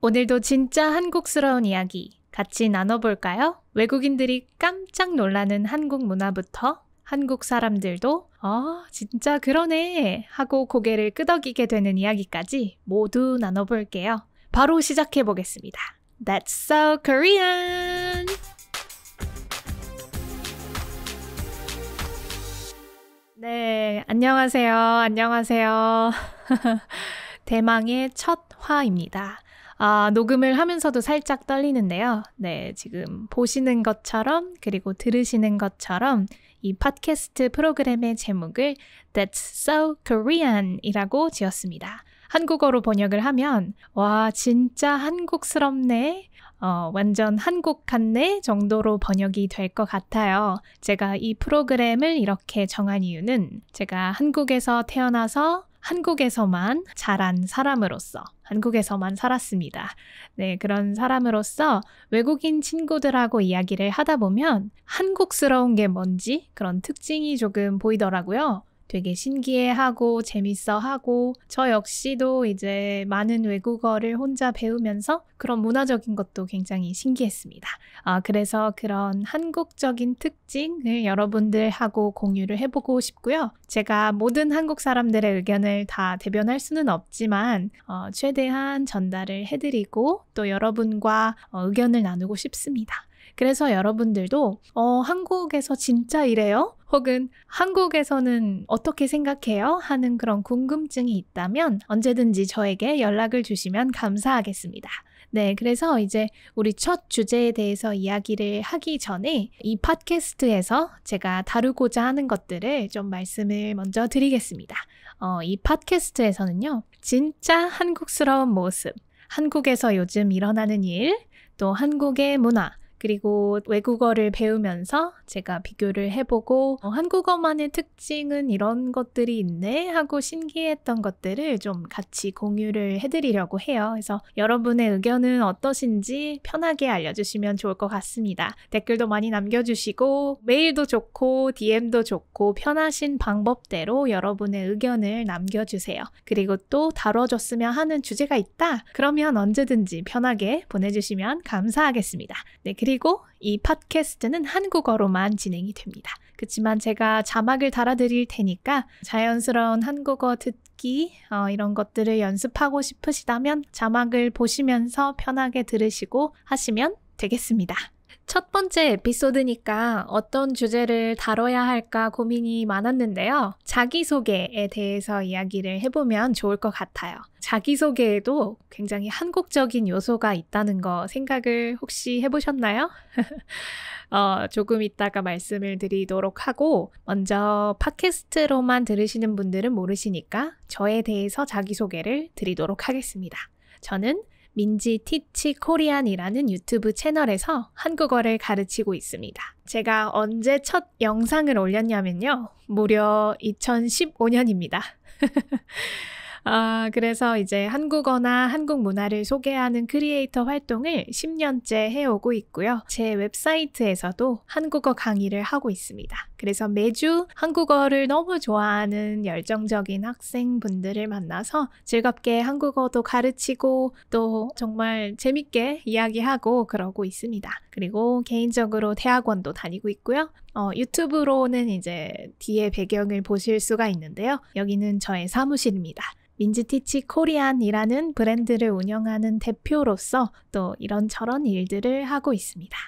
오늘도 진짜 한국스러운 이야기 같이 나눠볼까요? 외국인들이 깜짝 놀라는 한국 문화부터 한국 사람들도 진짜 그러네 하고 고개를 끄덕이게 되는 이야기까지 모두 나눠볼게요. 바로 시작해보겠습니다. That's so Korean! 네, 안녕하세요. 대망의 첫 화입니다. 녹음을 하면서도 살짝 떨리는데요. 네, 지금 보시는 것처럼 그리고 들으시는 것처럼 이 팟캐스트 프로그램의 제목을 That's so Korean 이라고 지었습니다. 한국어로 번역을 하면 와, 진짜 한국스럽네. 완전 한국 같네 정도로 번역이 될 것 같아요. 제가 이 프로그램을 이렇게 정한 이유는 제가 한국에서 태어나서 한국에서만 자란 사람으로서 한국에서만 살았습니다. 네, 그런 사람으로서 외국인 친구들하고 이야기를 하다 보면 한국스러운 게 뭔지 그런 특징이 조금 보이더라고요. 되게 신기해하고 재밌어하고 저 역시도 이제 많은 외국어를 혼자 배우면서 그런 문화적인 것도 굉장히 신기했습니다. 그래서 그런 한국적인 특징을 여러분들하고 공유를 해보고 싶고요. 제가 모든 한국 사람들의 의견을 다 대변할 수는 없지만 최대한 전달을 해드리고 또 여러분과 의견을 나누고 싶습니다. 그래서 여러분들도 한국에서 진짜 이래요? 혹은 한국에서는 어떻게 생각해요? 하는 그런 궁금증이 있다면 언제든지 저에게 연락을 주시면 감사하겠습니다. 네, 그래서 이제 우리 첫 주제에 대해서 이야기를 하기 전에 이 팟캐스트에서 제가 다루고자 하는 것들을 좀 말씀을 먼저 드리겠습니다. 이 팟캐스트에서는요, 진짜 한국스러운 모습, 한국에서 요즘 일어나는 일, 또 한국의 문화, 그리고 외국어를 배우면서 제가 비교를 해보고 한국어만의 특징은 이런 것들이 있네 하고 신기했던 것들을 좀 같이 공유를 해드리려고 해요. 그래서 여러분의 의견은 어떠신지 편하게 알려주시면 좋을 것 같습니다. 댓글도 많이 남겨주시고 메일도 좋고 DM도 좋고 편하신 방법대로 여러분의 의견을 남겨주세요. 그리고 또 다뤄줬으면 하는 주제가 있다? 그러면 언제든지 편하게 보내주시면 감사하겠습니다. 네, 그리고 이 팟캐스트는 한국어로만 진행이 됩니다. 그렇지만 제가 자막을 달아드릴 테니까 자연스러운 한국어 듣기 이런 것들을 연습하고 싶으시다면 자막을 보시면서 편하게 들으시고 하시면 되겠습니다. 첫 번째 에피소드니까 어떤 주제를 다뤄야 할까 고민이 많았는데요. 자기소개에 대해서 이야기를 해보면 좋을 것 같아요. 자기소개에도 굉장히 한국적인 요소가 있다는 거 생각을 혹시 해보셨나요? 조금 이따가 말씀을 드리도록 하고 먼저 팟캐스트로만 들으시는 분들은 모르시니까 저에 대해서 자기소개를 드리도록 하겠습니다. 저는 민지 티치 코리안이라는 유튜브 채널에서 한국어를 가르치고 있습니다. 제가 언제 첫 영상을 올렸냐면요. 무려 2015년입니다. 그래서 이제 한국어나 한국 문화를 소개하는 크리에이터 활동을 10년째 해오고 있고요. 제 웹사이트에서도 한국어 강의를 하고 있습니다. 그래서 매주 한국어를 너무 좋아하는 열정적인 학생분들을 만나서 즐겁게 한국어도 가르치고 또 정말 재밌게 이야기하고 그러고 있습니다. 그리고 개인적으로 대학원도 다니고 있고요. 유튜브로는 이제 뒤에 배경을 보실 수가 있는데요. 여기는 저의 사무실입니다. 민지티치 코리안이라는 브랜드를 운영하는 대표로서 또 이런저런 일들을 하고 있습니다.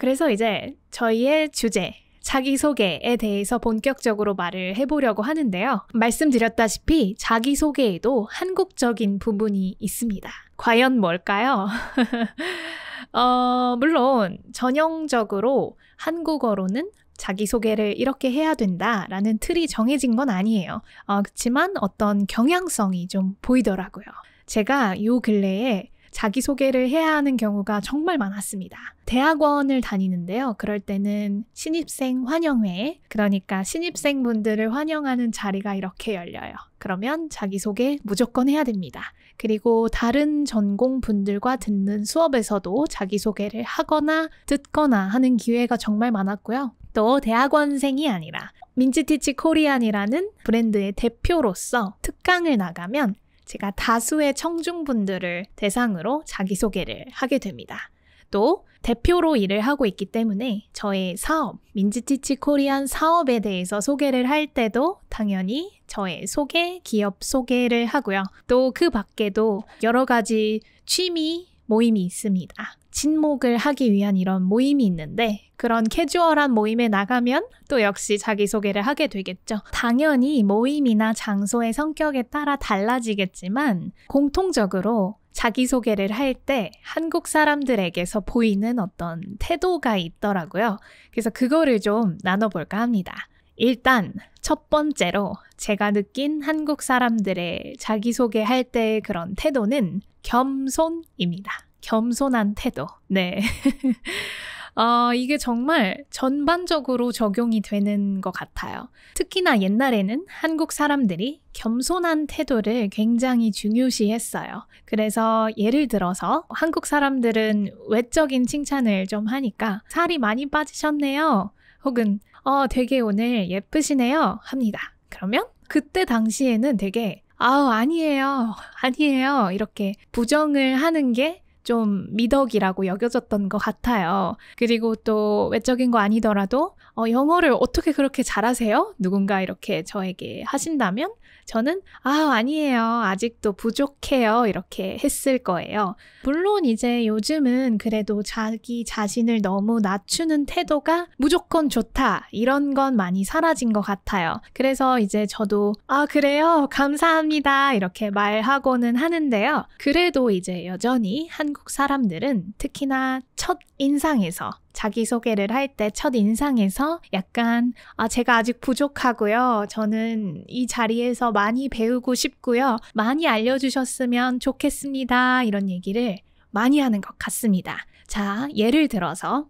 그래서 이제 저희의 주제, 자기소개에 대해서 본격적으로 말을 해보려고 하는데요. 말씀드렸다시피 자기소개에도 한국적인 부분이 있습니다. 과연 뭘까요? 물론 전형적으로 한국어로는 자기소개를 이렇게 해야 된다라는 틀이 정해진 건 아니에요. 그렇지만 어떤 경향성이 좀 보이더라고요. 제가 요 근래에 자기소개를 해야 하는 경우가 정말 많았습니다. 대학원을 다니는데요. 그럴 때는 신입생 환영회, 그러니까 신입생분들을 환영하는 자리가 이렇게 열려요. 그러면 자기소개 무조건 해야 됩니다. 그리고 다른 전공분들과 듣는 수업에서도 자기소개를 하거나 듣거나 하는 기회가 정말 많았고요. 또 대학원생이 아니라 민지티치 코리안이라는 브랜드의 대표로서 특강을 나가면 제가 다수의 청중분들을 대상으로 자기소개를 하게 됩니다. 또 대표로 일을 하고 있기 때문에 저의 사업, 민지티치 코리안 사업에 대해서 소개를 할 때도 당연히 저의 소개, 기업 소개를 하고요. 또 그 밖에도 여러 가지 취미 모임이 있습니다. 친목을 하기 위한 이런 모임이 있는데 그런 캐주얼한 모임에 나가면 또 역시 자기소개를 하게 되겠죠. 당연히 모임이나 장소의 성격에 따라 달라지겠지만 공통적으로 자기소개를 할 때 한국 사람들에게서 보이는 어떤 태도가 있더라고요. 그래서 그거를 좀 나눠볼까 합니다. 일단 첫 번째로 제가 느낀 한국 사람들의 자기소개할 때의 그런 태도는 겸손입니다. 겸손한 태도. 네. 이게 정말 전반적으로 적용이 되는 것 같아요. 특히나 옛날에는 한국 사람들이 겸손한 태도를 굉장히 중요시했어요. 그래서 예를 들어서 한국 사람들은 외적인 칭찬을 좀 하니까 살이 많이 빠지셨네요. 혹은 되게 오늘 예쁘시네요. 합니다. 그러면 그때 당시에는 되게 아니에요. 이렇게 부정을 하는 게 좀 미덕이라고 여겨졌던 것 같아요. 그리고 또 외적인 거 아니더라도 영어를 어떻게 그렇게 잘하세요? 누군가 이렇게 저에게 하신다면 저는 아니에요. 아직도 부족해요. 이렇게 했을 거예요. 물론 이제 요즘은 그래도 자기 자신을 너무 낮추는 태도가 무조건 좋다. 이런 건 많이 사라진 것 같아요. 그래서 이제 저도 그래요. 감사합니다. 이렇게 말하고는 하는데요. 그래도 이제 여전히 한국 사람들은 특히나 첫 인상에서 자기소개를 할 때 첫 인상에서 약간 제가 아직 부족하고요. 저는 이 자리에서 많이 배우고 싶고요. 많이 알려주셨으면 좋겠습니다. 이런 얘기를 많이 하는 것 같습니다. 자, 예를 들어서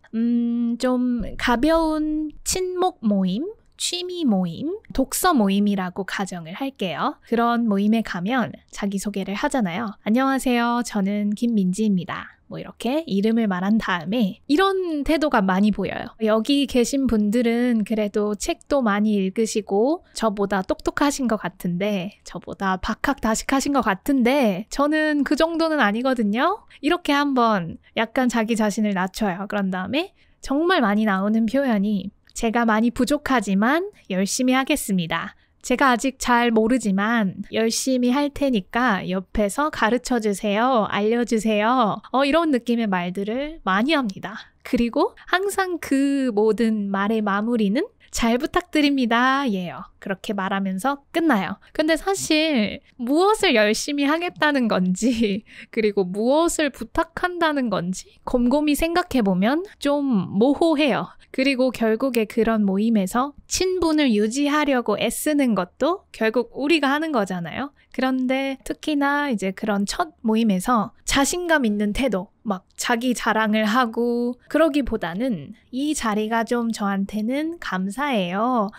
좀 가벼운 친목 모임, 취미 모임, 독서 모임이라고 가정을 할게요. 그런 모임에 가면 자기소개를 하잖아요. 안녕하세요. 저는 김민지입니다. 뭐 이렇게 이름을 말한 다음에 이런 태도가 많이 보여요. 여기 계신 분들은 그래도 책도 많이 읽으시고 저보다 똑똑하신 것 같은데 저보다 박학다식하신 것 같은데 저는 그 정도는 아니거든요. 이렇게 한번 약간 자기 자신을 낮춰요. 그런 다음에 정말 많이 나오는 표현이 제가 많이 부족하지만 열심히 하겠습니다. 제가 아직 잘 모르지만 열심히 할 테니까 옆에서 가르쳐주세요. 알려주세요. 이런 느낌의 말들을 많이 합니다. 그리고 항상 그 모든 말의 마무리는 잘 부탁드립니다. 예요. 그렇게 말하면서 끝나요. 근데 사실 무엇을 열심히 하겠다는 건지 그리고 무엇을 부탁한다는 건지 곰곰이 생각해보면 좀 모호해요. 그리고 결국에 그런 모임에서 친분을 유지하려고 애쓰는 것도 결국 우리가 하는 거잖아요. 그런데 특히나 이제 그런 첫 모임에서 자신감 있는 태도, 막 자기 자랑을 하고 그러기보다는 이 자리가 좀 저한테는 감사해요.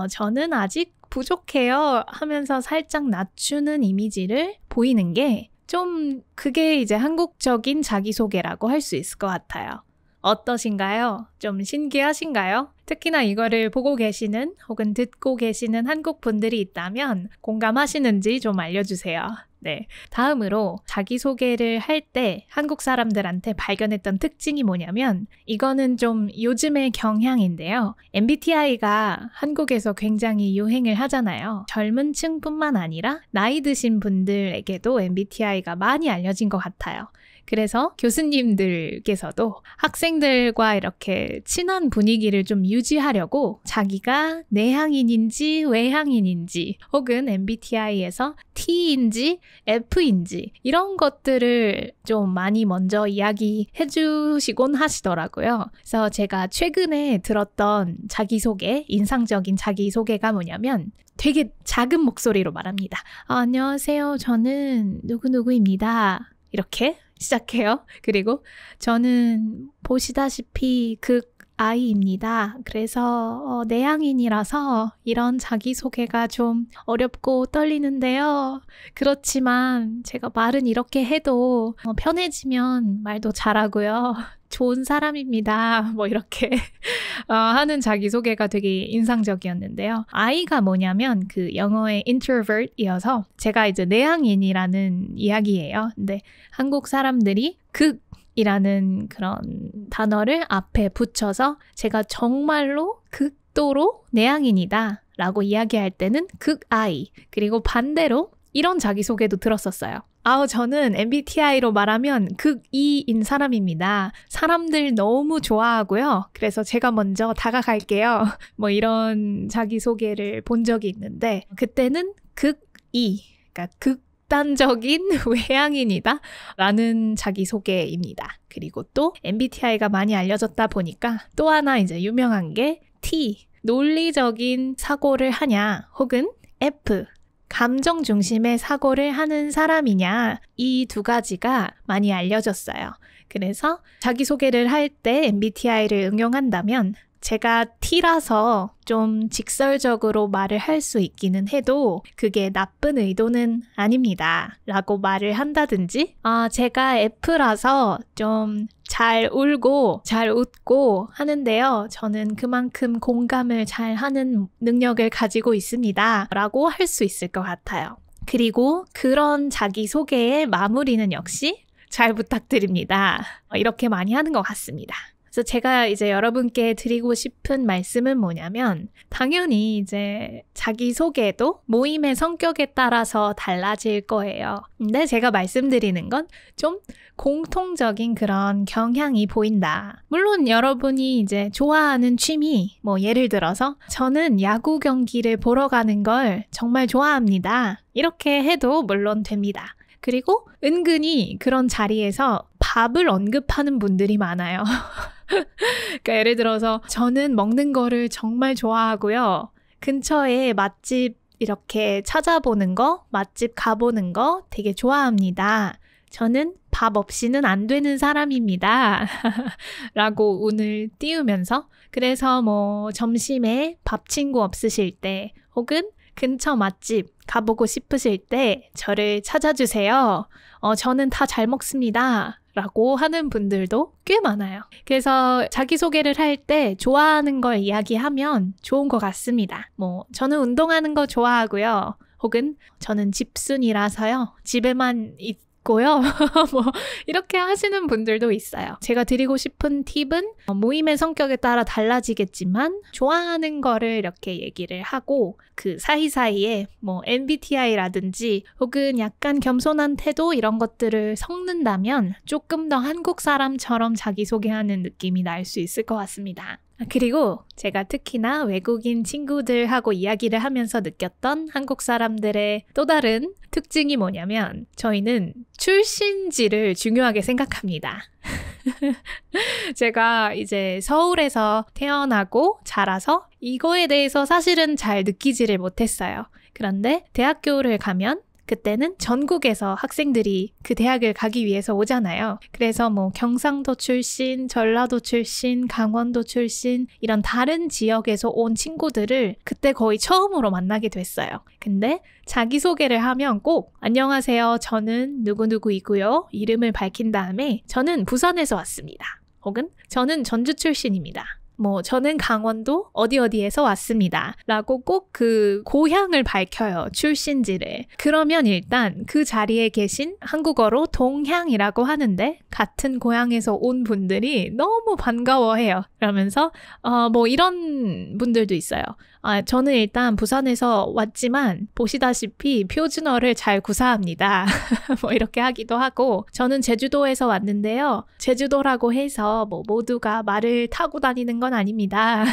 저는 아직 부족해요 하면서 살짝 낮추는 이미지를 보이는 게 좀 그게 이제 한국적인 자기소개라고 할 수 있을 것 같아요. 어떠신가요? 좀 신기하신가요? 특히나 이거를 보고 계시는 혹은 듣고 계시는 한국 분들이 있다면 공감하시는지 좀 알려주세요. 네. 다음으로 자기소개를 할 때 한국 사람들한테 발견했던 특징이 뭐냐면 이거는 좀 요즘의 경향인데요. MBTI가 한국에서 굉장히 유행을 하잖아요. 젊은 층뿐만 아니라 나이 드신 분들에게도 MBTI가 많이 알려진 것 같아요. 그래서 교수님들께서도 학생들과 이렇게 친한 분위기를 좀 유지하려고 자기가 내향인인지 외향인인지 혹은 MBTI에서 T인지 F인지 이런 것들을 좀 많이 먼저 이야기해 주시곤 하시더라고요. 그래서 제가 최근에 들었던 자기소개, 인상적인 자기소개가 뭐냐면 되게 작은 목소리로 말합니다. 안녕하세요. 저는 누구누구입니다. 이렇게 시작해요. 그리고 저는 보시다시피 극 아이입니다. 그래서 내향인이라서 이런 자기소개가 좀 어렵고 떨리는데요. 그렇지만 제가 말은 이렇게 해도 편해지면 말도 잘하고요. 좋은 사람입니다. 뭐 이렇게 하는 자기소개가 되게 인상적이었는데요. I가 뭐냐면 그 영어의 introvert이어서 제가 이제 내향인이라는 이야기예요. 근데 한국 사람들이 극이라는 그런 단어를 앞에 붙여서 제가 정말로 극도로 내향인이다 라고 이야기할 때는 극I. 그리고 반대로 이런 자기소개도 들었었어요. 저는 MBTI로 말하면 극E인 사람입니다. 사람들 너무 좋아하고요. 그래서 제가 먼저 다가갈게요. 뭐 이런 자기소개를 본 적이 있는데 그때는 극E, 그러니까 극단적인 외향인이다 라는 자기소개입니다. 그리고 또 MBTI가 많이 알려졌다 보니까 또 하나 이제 유명한 게 T, 논리적인 사고를 하냐 혹은 F, 감정 중심의 사고를 하는 사람이냐, 이 두 가지가 많이 알려졌어요. 그래서 자기소개를 할 때 MBTI를 응용한다면 제가 T라서 좀 직설적으로 말을 할 수 있기는 해도 그게 나쁜 의도는 아닙니다 라고 말을 한다든지 제가 F라서 좀 잘 울고 잘 웃고 하는데요. 저는 그만큼 공감을 잘 하는 능력을 가지고 있습니다 라고 할 수 있을 것 같아요. 그리고 그런 자기소개의 마무리는 역시 잘 부탁드립니다. 이렇게 많이 하는 것 같습니다. 그래서 제가 이제 여러분께 드리고 싶은 말씀은 뭐냐면 당연히 이제 자기소개도 모임의 성격에 따라서 달라질 거예요. 근데 제가 말씀드리는 건 좀 공통적인 그런 경향이 보인다. 물론 여러분이 이제 좋아하는 취미, 뭐 예를 들어서 저는 야구 경기를 보러 가는 걸 정말 좋아합니다. 이렇게 해도 물론 됩니다. 그리고 은근히 그런 자리에서 밥을 언급하는 분들이 많아요. 그러니까 예를 들어서 저는 먹는 거를 정말 좋아하고요. 근처에 맛집 이렇게 찾아보는 거, 맛집 가보는 거 되게 좋아합니다. 저는 밥 없이는 안 되는 사람입니다. 라고 운을 띄우면서 그래서 뭐 점심에 밥 친구 없으실 때 혹은 근처 맛집 가보고 싶으실 때 저를 찾아주세요. 저는 다 잘 먹습니다. 라고 하는 분들도 꽤 많아요. 그래서 자기소개를 할 때 좋아하는 걸 이야기하면 좋은 것 같습니다. 뭐 저는 운동하는 거 좋아하고요. 혹은 저는 집순이라서요. 집에만 있고요. 뭐 이렇게 하시는 분들도 있어요. 제가 드리고 싶은 팁은 모임의 성격에 따라 달라지겠지만 좋아하는 거를 이렇게 얘기를 하고 그 사이사이에 뭐 MBTI라든지 혹은 약간 겸손한 태도 이런 것들을 섞는다면 조금 더 한국 사람처럼 자기소개하는 느낌이 날 수 있을 것 같습니다. 그리고 제가 특히나 외국인 친구들하고 이야기를 하면서 느꼈던 한국 사람들의 또 다른 특징이 뭐냐면 저희는 출신지를 중요하게 생각합니다. 제가 이제 서울에서 태어나고 자라서 이거에 대해서 사실은 잘 느끼지를 못했어요. 그런데 대학교를 가면 그때는 전국에서 학생들이 그 대학을 가기 위해서 오잖아요. 그래서 뭐 경상도 출신, 전라도 출신, 강원도 출신 이런 다른 지역에서 온 친구들을 그때 거의 처음으로 만나게 됐어요. 근데 자기소개를 하면 꼭 안녕하세요. 저는 누구누구이고요. 이름을 밝힌 다음에 저는 부산에서 왔습니다. 혹은 저는 전주 출신입니다. 뭐 저는 강원도 어디어디에서 왔습니다. 라고 꼭 그 고향을 밝혀요. 출신지를. 그러면 일단 그 자리에 계신 한국어로 동향이라고 하는데 같은 고향에서 온 분들이 너무 반가워해요. 그러면서 뭐 이런 분들도 있어요. 저는 일단 부산에서 왔지만 보시다시피 표준어를 잘 구사합니다. 뭐 이렇게 하기도 하고 저는 제주도에서 왔는데요. 제주도라고 해서 뭐 모두가 말을 타고 다니는 건 아닙니다.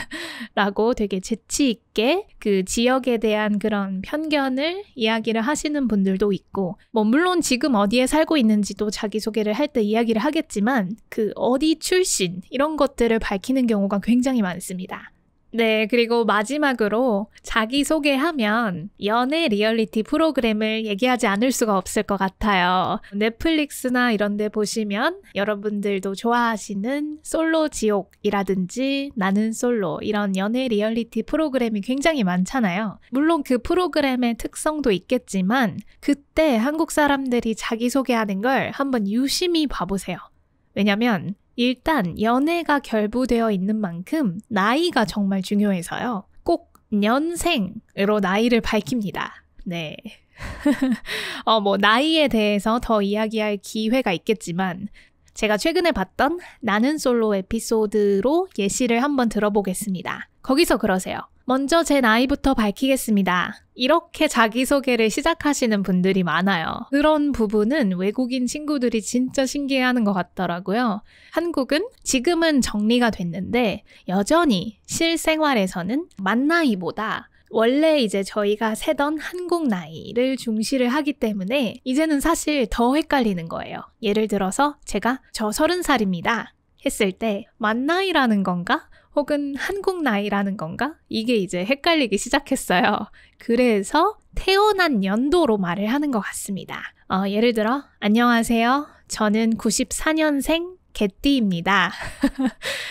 라고 되게 재치 있게 그 지역에 대한 그런 편견을 이야기를 하시는 분들도 있고 뭐 물론 지금 어디에 살고 있는지도 자기소개를 할 때 이야기를 하겠지만 그 어디 출신 이런 것들을 밝히는 경우가 굉장히 많습니다. 네, 그리고 마지막으로 자기소개하면 연애 리얼리티 프로그램을 얘기하지 않을 수가 없을 것 같아요. 넷플릭스나 이런 데 보시면 여러분들도 좋아하시는 솔로 지옥이라든지 나는 솔로 이런 연애 리얼리티 프로그램이 굉장히 많잖아요. 물론 그 프로그램의 특성도 있겠지만 그때 한국 사람들이 자기소개하는 걸 한번 유심히 봐보세요. 왜냐면 일단 연애가 결부되어 있는 만큼 나이가 정말 중요해서요. 꼭 년생으로 나이를 밝힙니다. 네. 나이에 대해서 더 이야기할 기회가 있겠지만 제가 최근에 봤던 나는 솔로 에피소드로 예시를 한번 들어보겠습니다. 거기서 그러세요. 먼저 제 나이부터 밝히겠습니다. 이렇게 자기소개를 시작하시는 분들이 많아요. 그런 부분은 외국인 친구들이 진짜 신기해하는 것 같더라고요. 한국은 지금은 정리가 됐는데 여전히 실생활에서는 만 나이보다 원래 이제 저희가 세던 한국 나이를 중시를 하기 때문에 이제는 사실 더 헷갈리는 거예요. 예를 들어서 제가 저 30살입니다 했을 때 만 나이라는 건가? 혹은 한국 나이라는 건가? 이게 이제 헷갈리기 시작했어요. 그래서 태어난 연도로 말을 하는 것 같습니다. 예를 들어 안녕하세요. 저는 94년생 개띠입니다.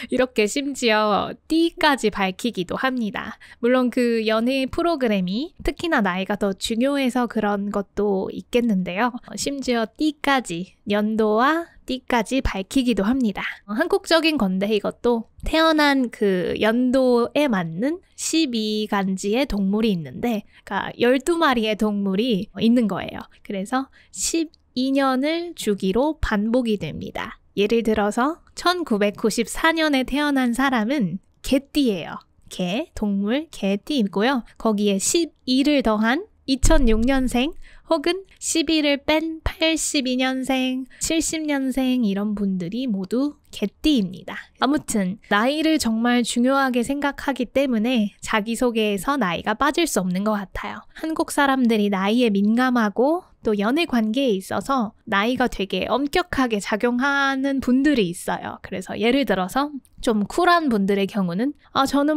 이렇게 심지어 띠까지 밝히기도 합니다. 물론 그 연애 프로그램이 특히나 나이가 더 중요해서 그런 것도 있겠는데요. 심지어 띠까지, 연도와 띠까지 밝히기도 합니다. 한국적인 건데 이것도 태어난 그 연도에 맞는 12간지의 동물이 있는데 그러니까 12마리의 동물이 있는 거예요. 그래서 12년을 주기로 반복이 됩니다. 예를 들어서 1994년에 태어난 사람은 개띠예요. 개, 동물, 개띠이고요. 거기에 12를 더한 2006년생 혹은 11을 뺀 82년생, 70년생 이런 분들이 모두 개띠입니다. 아무튼 나이를 정말 중요하게 생각하기 때문에 자기소개에서 나이가 빠질 수 없는 것 같아요. 한국 사람들이 나이에 민감하고 또 연애 관계에 있어서 나이가 되게 엄격하게 작용하는 분들이 있어요. 그래서 예를 들어서 좀 쿨한 분들의 경우는 저는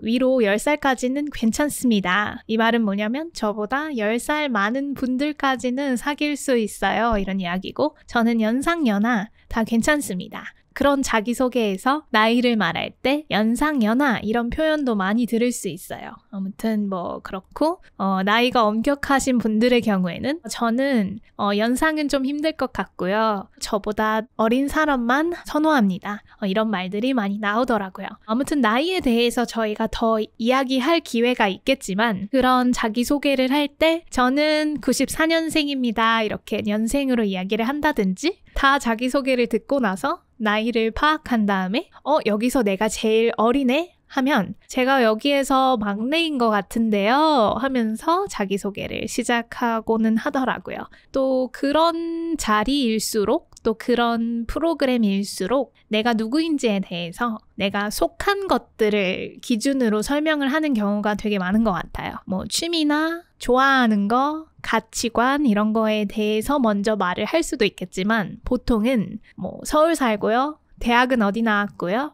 위로 10살까지는 괜찮습니다. 이 말은 뭐냐면 저보다 10살 많은 분들까지는 사귈 수 있어요. 이런 이야기고 저는 연상연하 다 괜찮습니다. 그런 자기소개에서 나이를 말할 때 연상연하 이런 표현도 많이 들을 수 있어요. 아무튼 그렇고 나이가 엄격하신 분들의 경우에는 저는 연상은 좀 힘들 것 같고요. 저보다 어린 사람만 선호합니다. 이런 말들이 많이 나오더라고요. 아무튼 나이에 대해서 저희가 더 이야기할 기회가 있겠지만 그런 자기소개를 할 때 저는 94년생입니다. 이렇게 년생으로 이야기를 한다든지 다 자기소개를 듣고 나서 나이를 파악한 다음에 여기서 내가 제일 어리네? 하면 제가 여기에서 막내인 것 같은데요 하면서 자기소개를 시작하고는 하더라고요. 또 그런 자리일수록 또 그런 프로그램일수록 내가 누구인지에 대해서 내가 속한 것들을 기준으로 설명을 하는 경우가 되게 많은 것 같아요. 취미나 좋아하는 거, 가치관 이런 거에 대해서 먼저 말을 할 수도 있겠지만 보통은 서울 살고요. 대학은 어디 나왔고요.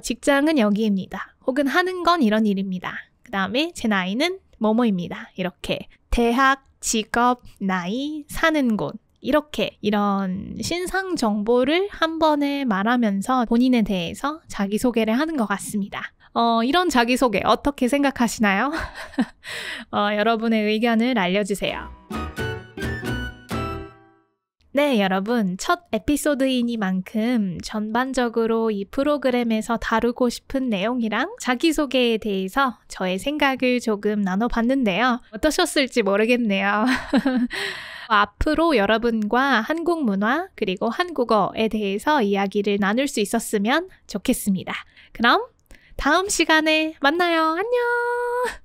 직장은 여기입니다. 혹은 하는 건 이런 일입니다. 그 다음에 제 나이는 뭐뭐입니다. 이렇게 대학, 직업, 나이, 사는 곳 이렇게 이런 신상 정보를 한 번에 말하면서 본인에 대해서 자기소개를 하는 것 같습니다. 이런 자기소개 어떻게 생각하시나요? 여러분의 의견을 알려주세요. 네, 여러분. 첫 에피소드이니만큼 전반적으로 이 프로그램에서 다루고 싶은 내용이랑 자기소개에 대해서 저의 생각을 조금 나눠봤는데요. 어떠셨을지 모르겠네요. 앞으로 여러분과 한국 문화 그리고 한국어에 대해서 이야기를 나눌 수 있었으면 좋겠습니다. 그럼 다음 시간에 만나요. 안녕!